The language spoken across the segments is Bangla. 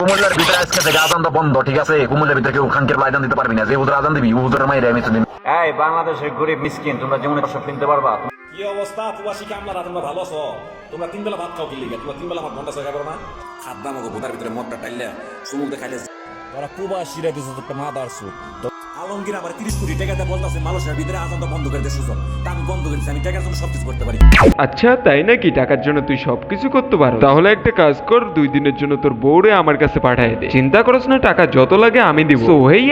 কুমিল্লার ভিতরে আজকে থেকে আজান তো বন্ধ, ঠিক আছে? কুমিল্লার ভিতরে কেউ খানকের আজান দিতে পারবি না। যে হুজুর আজান দিবি হুজুরের মাইরে আমি দিন। এই বাংলাদেশের গরিব মিসকিন, তোমরা জীবনে কষ্ট কিনতে পারবা? কি অবস্থা প্রবাসী কামলারা, তোমরা ভালো আছো? তোমরা তিন বেলা ভাত খাও কি লিগে? তোমরা তিন বেলা ভাত ঘন্টা সহায় করো না? খাদ্য আমাকে বোধার ভিতরে মদটা টাইলে সুমুখ দেখাইলে তোরা প্রবাসীরা দিছো একটা মাদার সুপ। আলমগীর আমার 30 কোটি টাকাতে বলতাছে মানুষের ভিতরে আজানটা বন্ধ করে দে সুজন। তা আমি বন্ধ করেছি, আমি টাকার জন্য সবকিছু করতে পারি। আচ্ছা তাই নাকি? টাকার জন্য তুই সবকিছু করতে পারো? তাহলে একটা কাজ কর, 2 দিনের জন্য তোর বউরে আমার কাছে পাঠিয়ে দে। চিন্তা করছ না, টাকা যত লাগে আমি দিব। সো হেই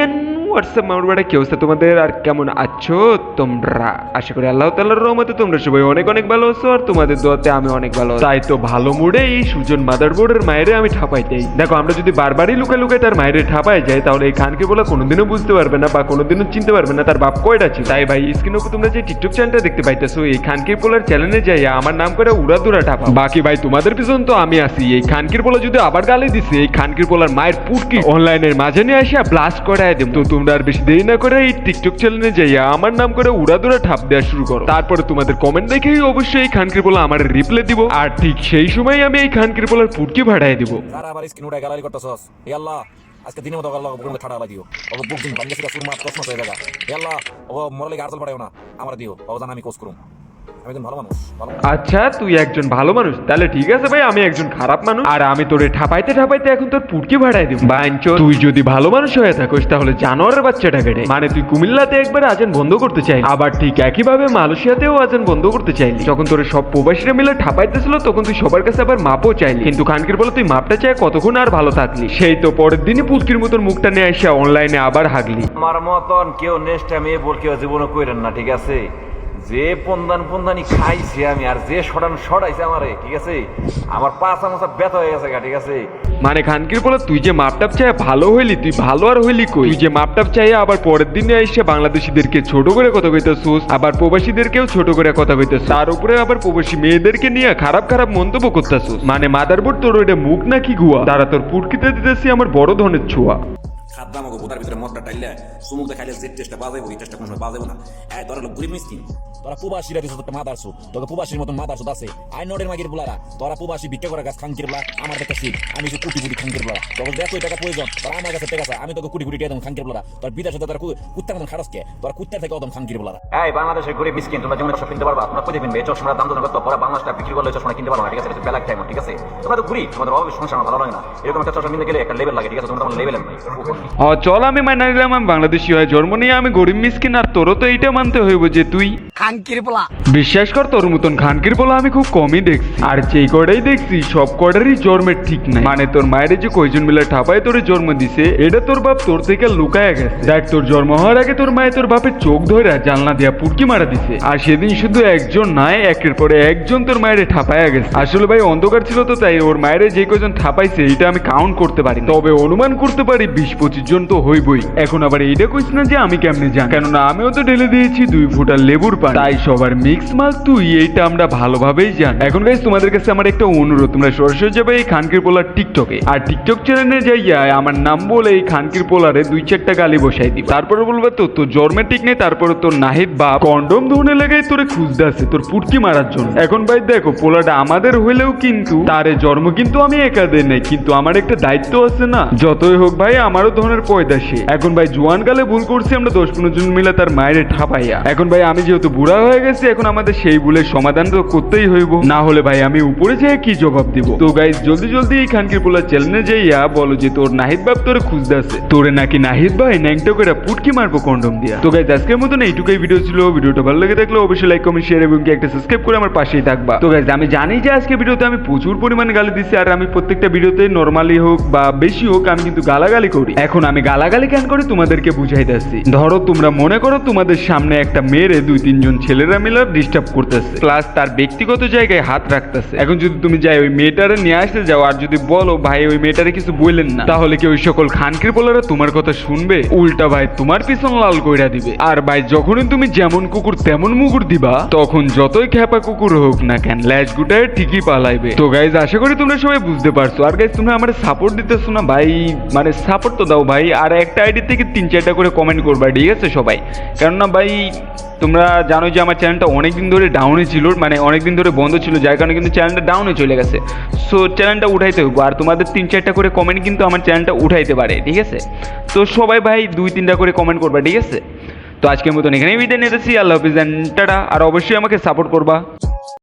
হোয়াটসঅ্যাপ মামুরবাড়া, কি অবস্থা তোমাদের? আর কেমন আছো তোমরা? আশা করি আল্লাহ তাআলার রহমতে তোমরা সবাই অনেক অনেক ভালো আছো, আর তোমাদের দোয়াতে আমি অনেক ভালো আছি। তাই তো ভালো মুডে এই সুজন মাদারবোর্ডের মায়েরে আমি ঠাপাই দেই। দেখো, আমরা যদি বারবারই লুকায় লুকায় তার মায়েরে ঠাপাই যাই, তাহলে এই খানকে বলা কোনোদিনও বুঝতে পারবে না বা কোনোদিনও চিনতে পারবে না তার বাপ কয়টা ছিল। তাই ভাই, স্ক্রিনে তোমরা যে টিকটক চ্যানেলটা দেখতে পাইতেছো, এই খানকির পোলার চ্যানেলে যাই আমার নাম করে উড়াদুরা ঠাপা। বাকি ভাই তোমাদের পিছন তো আমি আছি। এই খানকির পোলা যদি আবার গালি দিছে, এই খানকির পোলার মায়ের পুটকি অনলাইনের মাঝে নিয়ে আসে ব্লাস্ট করায় দেব। তো তোমরা আর বেশি দেরি না করে এই টিকটক চ্যানেলে যাইয়া আমার নাম করে উড়াদুরা ঠাপ দেওয়া শুরু করো। তারপরে তোমাদের কমেন্ট দেখেই অবশ্যই এই খানকির পোলা আমার রিপ্লাই দিব, আর ঠিক সেই সময় আমি এই খানকির পোলার পুটকি ভাড়ায় দিব। তারা আবার স্ক্রিন উড়ায় গালালি করতেছস। হে আল্লাহ, আজকে দিনের মতো আল্লাহ বুকের মধ্যে ঠাড়া দিও। ও বুক দিন ভাঙ্গে সেটা সুরমা প্রশ্ন হয়ে যাবে। হে আল্লাহ, ও মরলে গার্সল পাড়াও না, আমার দিও। ও জানা আমি কোচ করুম। আমি একজন ভালো মানুষ। আচ্ছা তুই একজন ভালো মানুষ, তাহলে ঠিক আছে ভাই, আমি একজন খারাপ মানুষ, আর আমি তোরে ঠাপাইতে ঠাপাইতে এখন তোর পুটকি ভাড়াই দিব। বাঞ্চো, তুই যদি ভালো মানুষ হয়ে থাকিস তাহলে জানোয়ারের বাচ্চাটা কেটে, মানে তুই কুমিল্লাতে একবার আজান বন্ধ করতে চাই, আবার ঠিক একইভাবে মালয়েশিয়াতেও আজান বন্ধ করতে চাইলি। যখন তোর সব প্রবাসীরা মিলে ঠাপাইতেছিল তখন তুই সবার কাছে আবার মাপও চাইলি, কিন্তু খানকির বলে তুই মাপটা চাই কতক্ষণ আর ভালো থাকলি। সেই তো পরের দিনই পুটকির মতন মুখটা নিয়ে এসে অনলাইনে আবার হাগলি। আমার মতন কেউ নেক্সট টাইম এই বল কেউ জীবনে কইরেন না, ঠিক আছে? যে পন্দানি খাইছে আমি, আর যে সরাইছে আমারে, ঠিক আছে? আমার পাঁচা মাথা ব্যথা হয়ে গেছে, ঠিক আছে? মানে খানকির বলে তুই যে মাপটাপ চাই ভালো হইলি, তুই ভালো আর হইলি কই? তুই যে মাপটাপ চাই আবার পরের দিনে এসে বাংলাদেশিদেরকে ছোট করে কথা কইতেছস, আবার প্রবাসীদেরকেও ছোট করে কথা কইতেছস, তার উপরে আবার প্রবাসী মেয়েদেরকে নিয়ে খারাপ খারাপ মন্তব্য করতেছস। মানে মাদারবোর্ড, তোর ওইটা মুখ নাকি গুয়া? তারা তোর পুটকিতে দিতেছি আমার বড় ধরনের ছোঁয়া। খাদ্য আমাকে বোধার ভিতরে মদটা টাইলে সুমুখ দেখাইলে যে টেস্টটা বাজাইবো, এই টেস্টটা কোনো বাজাইবো না। এই তোরা লোক গরিব মিসকিন, তোরা প্রবাসীরা দিছো একটা মাদার সুপ। তোকে প্রবাসীর মতন মাদার সুপ আছে? আই নোডের মাগির বুলারা, তোরা প্রবাসী ভিক্ষা করে গাছ খানকির বুলা, আমার একটা সিট, আমি যে কোটি কোটি খানকির বুলা। তোকে দেখো টাকা প্রয়োজন, তোরা আমার কাছে টাকা আছে, আমি তোকে কোটি কোটি টাকা দেব খানকির বুলারা। তোর বিদেশে তোরা কুত্তার মতন খারসকে, তোরা কুত্তার থেকে ওদম খানকির বুলারা। এই বাংলাদেশের গরিব মিসকিন, তোমরা জীবনে কষ্ট কিনতে পারবা? তোমরা কোথায় কিনবে? এই চশমার দাম তো কত? পরে বাংলাদেশটা বিক্রি করলে চশমা কিনতে পারো না, ঠিক আছে? এটা ব্যালাক টাইম, ঠিক আছে? তোমরা তো ঘুরি, তোমাদের অভাবে সংসার আমার ভালো লাগে না। এরকম একটা চশমা কিনতে গেলে একটা লেভেল লাগে, ঠিক আছে? তোমরা তোমার লেভেল চল আমি মাইনা নিলাম আমি বাংলাদেশি হয়ে জন্ম নিয়ে আমি গরিব মিসকিন, আর তোরও তো এইটা মানতে হইব যে তুই খানকির পোলা। বিশ্বাস কর, তোর মতন খানকির পোলা আমি খুব কমই দেখছি, আর যেই কটাই দেখছি সব কটারই জন্মের ঠিক নাই। মানে তোর মায়ের যে কয়জন মিলে ঠাপায় তোর জন্ম দিছে, এটা তোর বাপ তোর থেকে লুকায় গেছে। দেখ, তোর জন্ম হওয়ার আগে তোর মায়ে তোর বাপের চোখ ধরে জানলা দিয়া পুটকি মারা দিছে, আর সেদিন শুধু একজন নয়, একের পরে একজন তোর মায়ের ঠাপায়া গেছে। আসলে ভাই অন্ধকার ছিল তো, তাই ওর মায়ের যে কয়জন ঠাপাইছে এটা আমি কাউন্ট করতে পারি, তবে অনুমান করতে পারি 20-25 জন তো হইবই। এখন আবার এইটা কইস না যে আমি কেমনে জানি, কেননা আমিও তো ঢেলে দিয়েছি 2 ফুটা লেবুর পানি, তাই সবার মিক্স মাল তুই, এইটা আমরা ভালোভাবেই জানি। এখন গাইস তোমাদের কাছে আমার একটা অনুরোধ, তোমরা সরাসরি যাবে এই খানকির পোলার টিকটকে, আর টিকটক চ্যানেলে যাইয়া আমার নাম বলে এই খানকির পোলারে 2-4টা গালি বসাই দিই, তারপরে বলবে তোর জন্মের ঠিক নেই, তারপরে তোর নাহিদ বাপ কন্ডম ধরে লেগে তোরে খুঁজতে আছে তোর পুটকি মারার জন্য। এখন ভাই দেখো, পোলাটা আমাদের হইলেও কিন্তু তারে জন্ম কিন্তু আমি একা দেই নাই, কিন্তু আমার একটা দায়িত্ব আছে না? যতই হোক ভাই, আমারও ধরনের পয়দা সে। এখন ভাই জোয়ান কালে ভুল করছি আমরা 10-15 জন মিলে তার মায়ের ঠাপাইয়া। এখন ভাই আমি যেহেতু বুড়া হয়ে গেছি, এখন আমাদের সেই ভুলের সমাধান তো করতেই হইব, না হলে ভাই আমি উপরে যেয়ে কি জবাব দিব? তো গাইস জলদি জলদি এই খানকির পোলা চ্যানেলে যাইয়া বলো যে তোর নাহিদ বাপ তোরে খুঁজতে আছে, তোরে নাকি নাহিদ ভাই ন্যাংটা করে পুটকি মারবো কন্ডম দিয়া। তো গাইস আজকের মতন এইটুকুই ভিডিও ছিল। ভিডিওটা ভালো লেগে থাকলে অবশ্যই লাইক কমেন্ট শেয়ার এবং একটা সাবস্ক্রাইব করে আমার পাশেই থাকবা। তো গাইস আমি জানি যে আজকে ভিডিওতে আমি প্রচুর পরিমাণে গালি দিচ্ছি, আর আমি প্রত্যেকটা ভিডিওতে নরমালি হোক বা বেশি হোক আমি কিন্তু গালাগালি করি। এখন আমি গালাগালি কেন করি তোমাদেরকে বুঝাই দিচ্ছি। ধরো তোমরা মনে করো তোমাদের সামনে একটা মেয়েরে 2-3 জন ছেলেরা মিলে ডিস্টার্ব করতেছে, প্লাস তার ব্যক্তিগত জায়গায় হাত রাখতেছে। এখন যদি তুমি যাই ওই মেয়েটারে নিয়ে আসতে যাও, আর যদি বলো ভাই ওই মেয়েটারে কিছু বললেন না, তাহলে কি ওই সকল খানকির পোলারা তোমার কথা শুনবে? উল্টা ভাই তোমার পিছন লাল কইরা দিবে। আর ভাই যখনই তুমি যেমন কুকুর তেমন মুগুর দিবা, তখন যতই খেপা কুকুর হোক না কেন ল্যাজ গুটায় ঠিকই পালাইবে। তো গাইজ আশা করি তোমরা সবাই বুঝতে পারছো। আর গাইজ তোমরা আমার সাপোর্ট দিতেছো না ভাই, মানে সাপোর্ট তো দাও ভাই, আর একটা আইডি থেকে 3-4টা করে কমেন্ট করবা, ঠিক আছে সবাই? কেননা ভাই তোমরা জানো জানো যে আমার চ্যানেলটা অনেকদিন ধরে ডাউনে ছিল, মানে অনেকদিন ধরে বন্ধ ছিল, যার কারণে কিন্তু চ্যানেলটা ডাউনে চলে গেছে। সো চ্যানেলটা উঠাইতে হবে, আর তোমাদের 3-4টা করে কমেন্ট কিন্তু আমার চ্যানেলটা উঠাইতে পারে, ঠিক আছে? তো সবাই ভাই 2-3টা করে কমেন্ট করবা, ঠিক আছে? তো আজকের মতন এখানেই বিদায় নিতেছি, আল্লাহ হাফিজ, টাটা। আর অবশ্যই আমাকে সাপোর্ট করবা।